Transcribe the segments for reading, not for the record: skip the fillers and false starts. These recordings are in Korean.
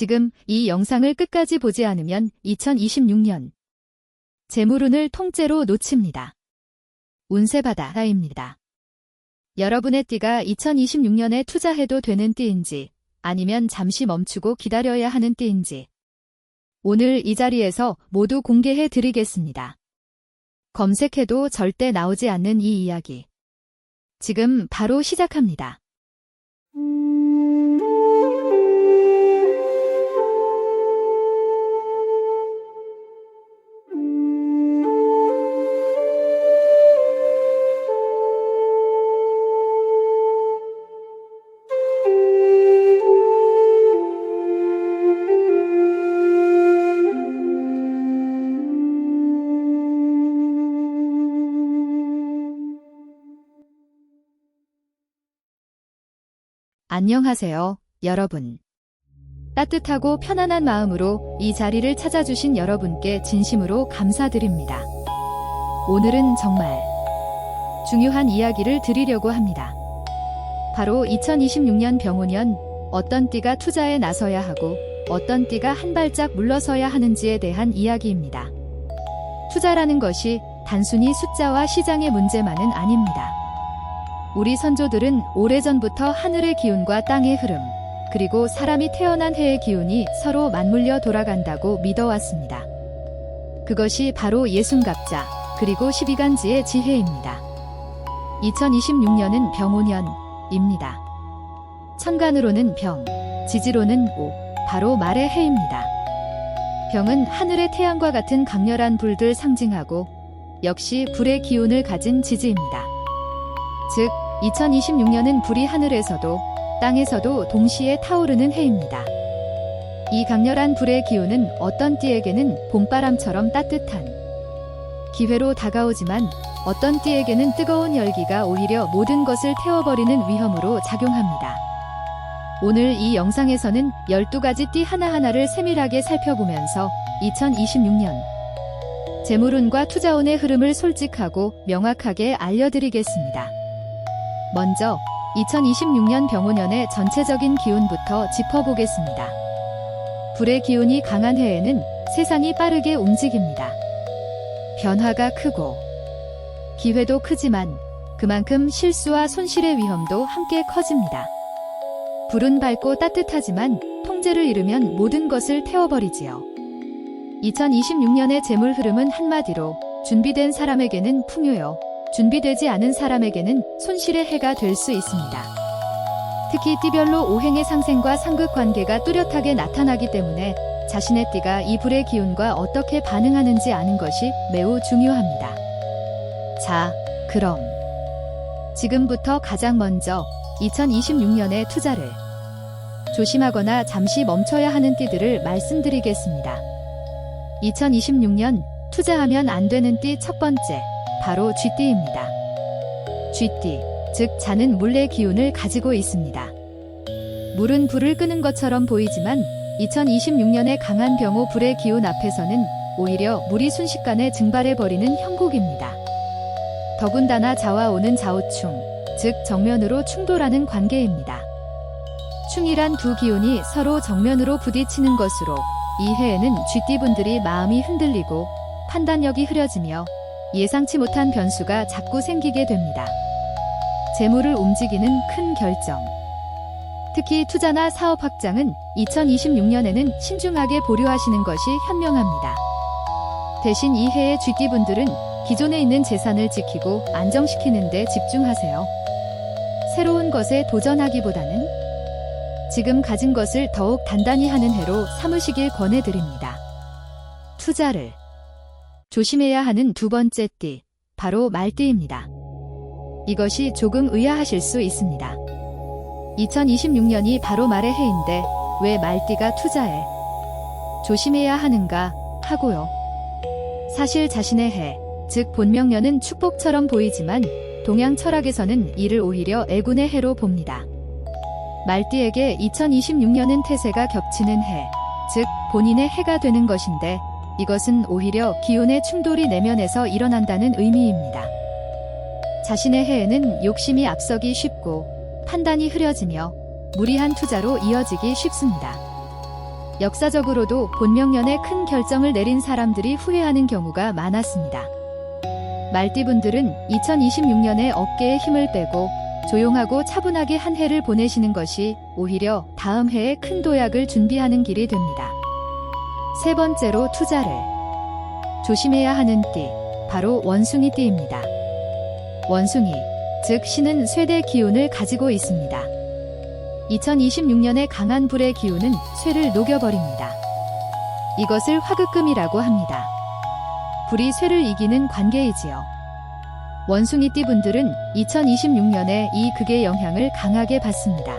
지금 이 영상을 끝까지 보지 않으면 2026년 재물운을 통째로 놓칩니다. 운세바다입니다. 여러분의 띠가 2026년에 투자해도 되는 띠인지 아니면 잠시 멈추고 기다려야 하는 띠인지 오늘 이 자리에서 모두 공개해 드리겠습니다. 검색해도 절대 나오지 않는 이 이야기. 지금 바로 시작합니다. 안녕하세요, 여러분. 따뜻하고 편안한 마음으로 이 자리를 찾아주신 여러분께 진심으로 감사드립니다. 오늘은 정말 중요한 이야기를 드리려고 합니다. 바로 2026년 병오년 어떤 띠가 투자에 나서야 하고 어떤 띠가 한 발짝 물러서야 하는지에 대한 이야기입니다. 투자라는 것이 단순히 숫자와 시장의 문제만은 아닙니다. 우리 선조들은 오래전부터 하늘의 기운과 땅의 흐름, 그리고 사람이 태어난 해의 기운이 서로 맞물려 돌아간다고 믿어왔습니다. 그것이 바로 예순갑자, 그리고 12간지의 지혜입니다. 2026년은 병오년입니다. 천간으로는 병, 지지로는 오, 바로 말의 해입니다. 병은 하늘의 태양과 같은 강렬한 불들 상징하고 역시 불의 기운을 가진 지지입니다. 즉, 2026년은 불이 하늘에서도 땅에서도 동시에 타오르는 해입니다. 이 강렬한 불의 기운은 어떤 띠에게는 봄바람처럼 따뜻한 기회로 다가오지만 어떤 띠에게는 뜨거운 열기가 오히려 모든 것을 태워버리는 위험으로 작용합니다. 오늘 이 영상에서는 12가지 띠 하나하나를 세밀하게 살펴보면서 2026년 재물운과 투자운의 흐름을 솔직하고 명확하게 알려드리겠습니다. 먼저 2026년 병오년의 전체적인 기운부터 짚어보겠습니다. 불의 기운이 강한 해에는 세상이 빠르게 움직입니다. 변화가 크고 기회도 크지만 그만큼 실수와 손실의 위험도 함께 커집니다. 불은 밝고 따뜻하지만 통제를 잃으면 모든 것을 태워버리지요. 2026년의 재물 흐름은 한마디로 준비된 사람에게는 풍요요, 준비되지 않은 사람에게는 손실의 해가 될 수 있습니다. 특히 띠별로 오행의 상생과 상극 관계가 뚜렷하게 나타나기 때문에 자신의 띠가 이 불의 기운과 어떻게 반응하는지 아는 것이 매우 중요합니다. 자, 그럼 지금부터 가장 먼저 2026년의 투자를 조심하거나 잠시 멈춰야 하는 띠들을 말씀드리겠습니다. 2026년 투자하면 안 되는 띠 첫 번째, 바로 쥐띠입니다. 쥐띠, 즉 자는 물의 기운을 가지고 있습니다. 물은 불을 끄는 것처럼 보이지만 2026년의 강한 병오 불의 기운 앞에서는 오히려 물이 순식간에 증발해버리는 형국입니다. 더군다나 자와 오는 좌우충, 즉 정면으로 충돌하는 관계입니다. 충이란 두 기운이 서로 정면으로 부딪히는 것으로 이 해에는 쥐띠분들이 마음이 흔들리고 판단력이 흐려지며 예상치 못한 변수가 자꾸 생기게 됩니다. 재물을 움직이는 큰 결정. 특히 투자나 사업 확장은 2026년에는 신중하게 보류하시는 것이 현명합니다. 대신 이 해의 쥐띠분들은 기존에 있는 재산을 지키고 안정시키는 데 집중하세요. 새로운 것에 도전하기보다는 지금 가진 것을 더욱 단단히 하는 해로 삼으시길 권해드립니다. 투자를 조심해야 하는 두 번째 띠, 바로 말띠입니다. 이것이 조금 의아하실 수 있습니다. 2026년이 바로 말의 해인데 왜 말띠가 투자에 조심해야 하는가 하고요. 사실 자신의 해, 즉 본명년은 축복처럼 보이지만 동양 철학에서는 이를 오히려 애군의 해로 봅니다. 말띠에게 2026년은 태세가 겹치는 해, 즉 본인의 해가 되는 것인데 이것은 오히려 기운의 충돌이 내면에서 일어난다는 의미입니다. 자신의 해에는 욕심이 앞서기 쉽고 판단이 흐려지며 무리한 투자로 이어지기 쉽습니다. 역사적으로도 본명년에 큰 결정을 내린 사람들이 후회하는 경우가 많았습니다. 말띠분들은 2026년에 어깨에 힘을 빼고 조용하고 차분하게 한 해를 보내시는 것이 오히려 다음 해에 큰 도약을 준비하는 길이 됩니다. 세 번째로 투자를 조심해야 하는 띠, 바로 원숭이 띠입니다. 원숭이, 즉 신은 쇠대 기운을 가지고 있습니다. 2026년의 강한 불의 기운은 쇠를 녹여버립니다. 이것을 화극금이라고 합니다. 불이 쇠를 이기는 관계이지요. 원숭이띠 분들은 2026년에 이 극의 영향을 강하게 받습니다.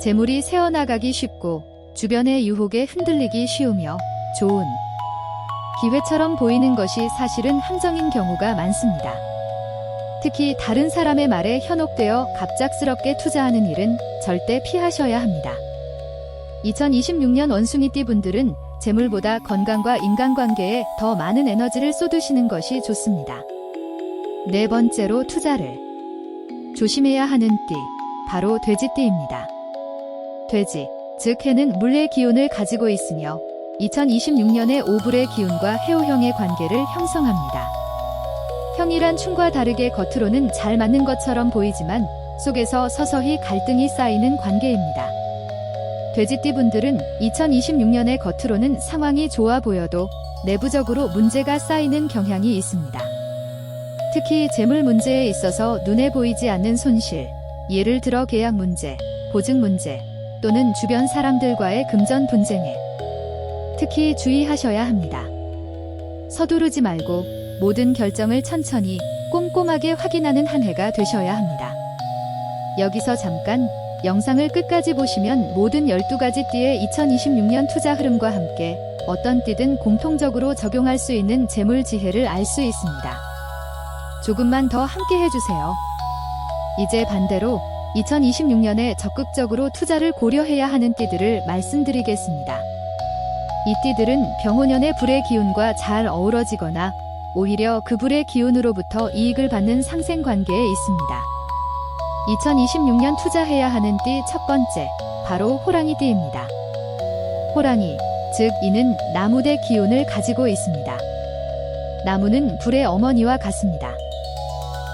재물이 새어나가기 쉽고 주변의 유혹에 흔들리기 쉬우며 좋은 기회처럼 보이는 것이 사실은 함정인 경우가 많습니다. 특히 다른 사람의 말에 현혹되어 갑작스럽게 투자하는 일은 절대 피하셔야 합니다. 2026년 원숭이띠 분들은 재물보다 건강과 인간관계에 더 많은 에너지를 쏟으시는 것이 좋습니다. 네 번째로 투자를 조심해야 하는 띠, 바로 돼지띠입니다. 돼지, 즉 해는 물의 기운을 가지고 있으며 2026년에 오불의 기운과 해오형의 관계를 형성합니다. 형이란 충과 다르게 겉으로는 잘 맞는 것처럼 보이지만 속에서 서서히 갈등이 쌓이는 관계입니다. 돼지띠 분들은 2026년에 겉으로는 상황이 좋아 보여도 내부적으로 문제가 쌓이는 경향이 있습니다. 특히 재물 문제에 있어서 눈에 보이지 않는 손실, 예를 들어 계약 문제, 보증 문제, 또는 주변 사람들과의 금전 분쟁에 특히 주의하셔야 합니다. 서두르지 말고 모든 결정을 천천히 꼼꼼하게 확인하는 한 해가 되셔야 합니다. 여기서 잠깐 영상을 끝까지 보시면 모든 12가지 띠의 2026년 투자 흐름과 함께 어떤 띠든 공통적으로 적용할 수 있는 재물 지혜를 알 수 있습니다. 조금만 더 함께 해주세요. 이제 반대로 2026년에 적극적으로 투자를 고려해야 하는 띠들을 말씀드리겠습니다. 이 띠들은 병오년의 불의 기운과 잘 어우러지거나 오히려 그 불의 기운으로부터 이익을 받는 상생관계에 있습니다. 2026년 투자해야 하는 띠 첫 번째, 바로 호랑이띠입니다. 호랑이, 즉 이는 나무대 기운을 가지고 있습니다. 나무는 불의 어머니와 같습니다.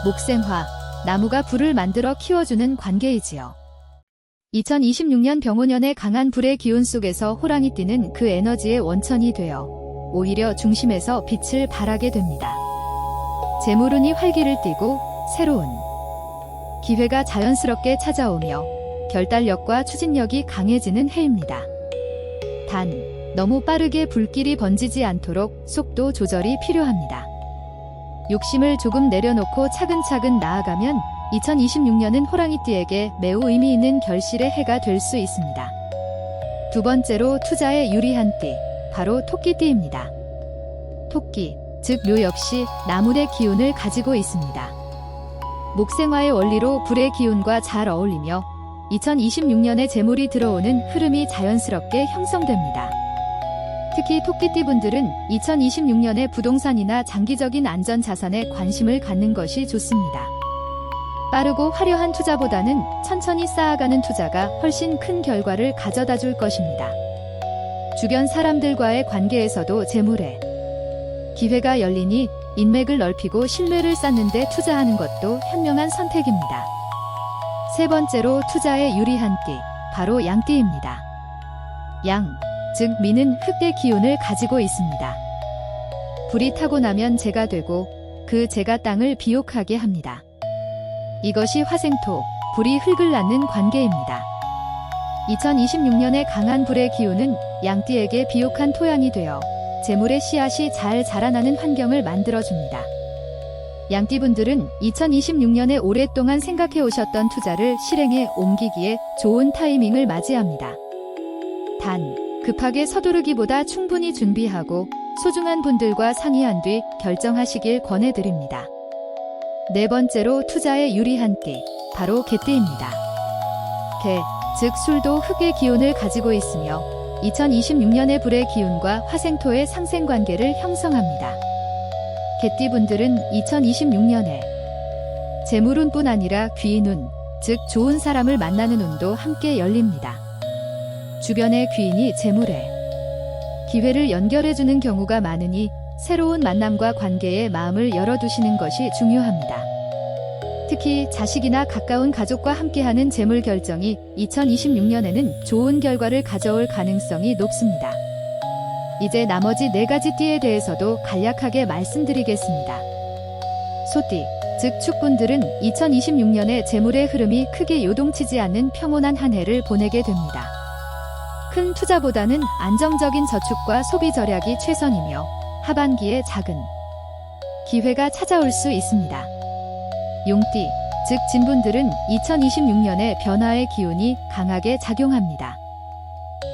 목생화, 나무가 불을 만들어 키워주는 관계이지요. 2026년 병오년의 강한 불의 기운 속에서 호랑이띠는 그 에너지의 원천이 되어 오히려 중심에서 빛을 발하게 됩니다. 재물운이 활기를 띠고 새로운 기회가 자연스럽게 찾아오며 결단력과 추진력이 강해지는 해입니다. 단, 너무 빠르게 불길이 번지지 않도록 속도 조절이 필요합니다. 욕심을 조금 내려놓고 차근차근 나아가면 2026년은 호랑이띠에게 매우 의미 있는 결실의 해가 될 수 있습니다. 두 번째로 투자에 유리한 띠, 바로 토끼띠입니다. 토끼, 즉 묘 역시 나무의 기운을 가지고 있습니다. 목생화의 원리로 불의 기운과 잘 어울리며 2026년에 재물이 들어오는 흐름이 자연스럽게 형성됩니다. 특히 토끼띠 분들은 2026년에 부동산이나 장기적인 안전자산에 관심을 갖는 것이 좋습니다. 빠르고 화려한 투자보다는 천천히 쌓아가는 투자가 훨씬 큰 결과를 가져다 줄 것입니다. 주변 사람들과의 관계에서도 재물에 기회가 열리니 인맥을 넓히고 신뢰를 쌓는 데 투자하는 것도 현명한 선택입니다. 세 번째로 투자에 유리한 띠, 바로 양띠입니다. 양, 즉 미는 흙의 기운을 가지고 있습니다. 불이 타고 나면 재가 되고 그 재가 땅을 비옥하게 합니다. 이것이 화생토, 불이 흙을 낳는 관계입니다. 2026년의 강한 불의 기운은 양띠에게 비옥한 토양이 되어 재물의 씨앗이 잘 자라나는 환경을 만들어줍니다. 양띠분들은 2026년에 오랫동안 생각해 오셨던 투자를 실행에 옮기기에 좋은 타이밍을 맞이합니다. 단, 급하게 서두르기보다 충분히 준비하고 소중한 분들과 상의한 뒤 결정하시길 권해드립니다. 네 번째로 투자에 유리한 띠, 바로 개띠입니다. 개, 즉 술도 흙의 기운을 가지고 있으며 2026년의 불의 기운과 화생토의 상생관계를 형성합니다. 개띠분들은 2026년에 재물운뿐 아니라 귀인운, 즉 좋은 사람을 만나는 운도 함께 열립니다. 주변의 귀인이 재물에 기회를 연결해주는 경우가 많으니 새로운 만남과 관계에 마음을 열어두시는 것이 중요합니다. 특히 자식이나 가까운 가족과 함께하는 재물 결정이 2026년에는 좋은 결과를 가져올 가능성이 높습니다. 이제 나머지 4가지 띠에 대해서도 간략하게 말씀드리겠습니다. 소띠, 즉 축분들은 2026년에 재물의 흐름이 크게 요동치지 않는 평온한 한 해를 보내게 됩니다. 큰 투자보다는 안정적인 저축과 소비 절약이 최선이며 하반기에 작은 기회가 찾아올 수 있습니다. 용띠, 즉 진분들은 2026년에 변화의 기운이 강하게 작용합니다.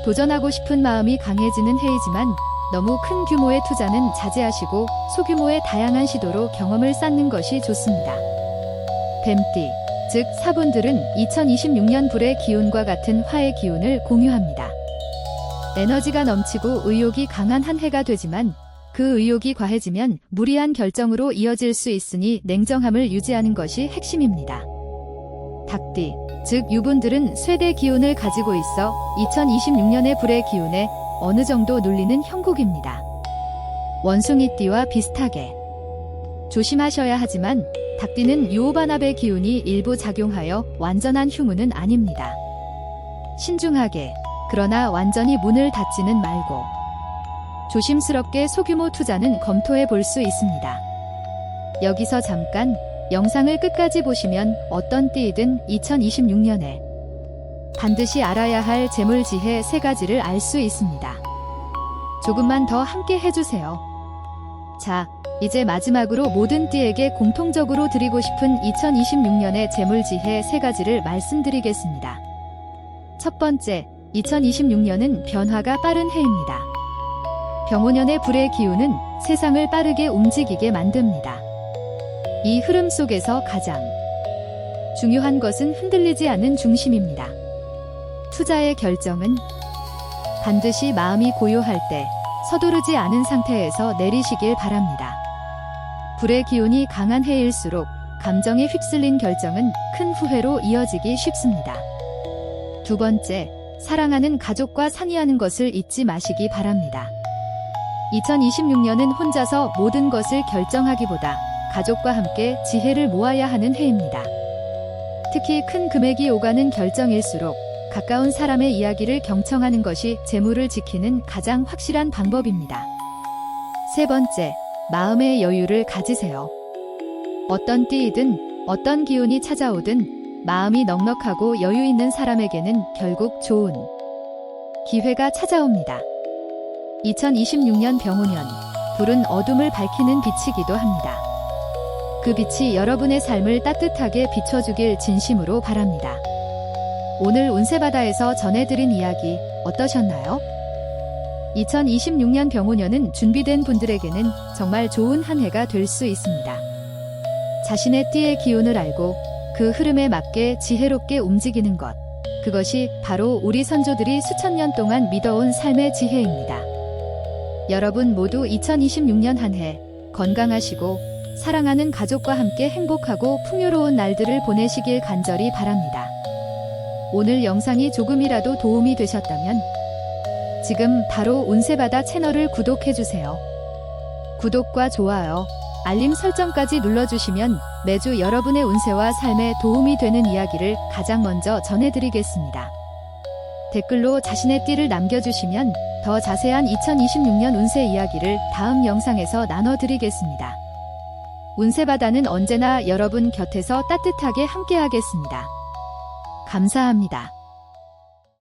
도전하고 싶은 마음이 강해지는 해이지만 너무 큰 규모의 투자는 자제하시고 소규모의 다양한 시도로 경험을 쌓는 것이 좋습니다. 뱀띠, 즉 사분들은 2026년 불의 기운과 같은 화의 기운을 공유합니다. 에너지가 넘치고 의욕이 강한 한 해가 되지만 그 의욕이 과해지면 무리한 결정으로 이어질 수 있으니 냉정함을 유지하는 것이 핵심입니다. 닭띠, 즉 유분들은 쇠대 기운을 가지고 있어 2026년의 불의 기운에 어느 정도 눌리는 형국입니다. 원숭이띠와 비슷하게 조심하셔야 하지만 닭띠는 유오반합의 기운이 일부 작용하여 완전한 흉운은 아닙니다. 신중하게, 그러나 완전히 문을 닫지는 말고 조심스럽게 소규모 투자는 검토해 볼 수 있습니다. 여기서 잠깐 영상을 끝까지 보시면 어떤 띠이든 2026년에 반드시 알아야 할 재물지혜 3가지를 알 수 있습니다. 조금만 더 함께 해주세요. 자, 이제 마지막으로 모든 띠에게 공통적으로 드리고 싶은 2026년의 재물지혜 3가지를 말씀드리겠습니다. 첫 번째, 2026년은 변화가 빠른 해입니다. 병오년의 불의 기운은 세상을 빠르게 움직이게 만듭니다. 이 흐름 속에서 가장 중요한 것은 흔들리지 않는 중심입니다. 투자의 결정은 반드시 마음이 고요할 때 서두르지 않은 상태에서 내리시길 바랍니다. 불의 기운이 강한 해일수록 감정에 휩쓸린 결정은 큰 후회로 이어지기 쉽습니다. 두 번째, 사랑하는 가족과 상의하는 것을 잊지 마시기 바랍니다. 2026년은 혼자서 모든 것을 결정하기보다 가족과 함께 지혜를 모아야 하는 해입니다. 특히 큰 금액이 오가는 결정일수록 가까운 사람의 이야기를 경청하는 것이 재물을 지키는 가장 확실한 방법입니다. 세 번째, 마음의 여유를 가지세요. 어떤 띠이든 어떤 기운이 찾아오든 마음이 넉넉하고 여유 있는 사람에게는 결국 좋은 기회가 찾아옵니다. 2026년 병오년, 불은 어둠을 밝히는 빛이기도 합니다. 그 빛이 여러분의 삶을 따뜻하게 비춰주길 진심으로 바랍니다. 오늘 운세바다에서 전해드린 이야기 어떠셨나요? 2026년 병오년은 준비된 분들에게는 정말 좋은 한 해가 될 수 있습니다. 자신의 띠의 기운을 알고 그 흐름에 맞게 지혜롭게 움직이는 것, 그것이 바로 우리 선조들이 수천 년 동안 믿어온 삶의 지혜입니다. 여러분 모두 2026년 한 해 건강하시고 사랑하는 가족과 함께 행복하고 풍요로운 날들을 보내시길 간절히 바랍니다. 오늘 영상이 조금이라도 도움이 되셨다면 지금 바로 운세바다 채널을 구독해주세요. 구독과 좋아요, 알림 설정까지 눌러주시면 매주 여러분의 운세와 삶에 도움이 되는 이야기를 가장 먼저 전해드리겠습니다. 댓글로 자신의 띠를 남겨주시면 더 자세한 2026년 운세 이야기를 다음 영상에서 나눠드리겠습니다. 운세바다는 언제나 여러분 곁에서 따뜻하게 함께하겠습니다. 감사합니다.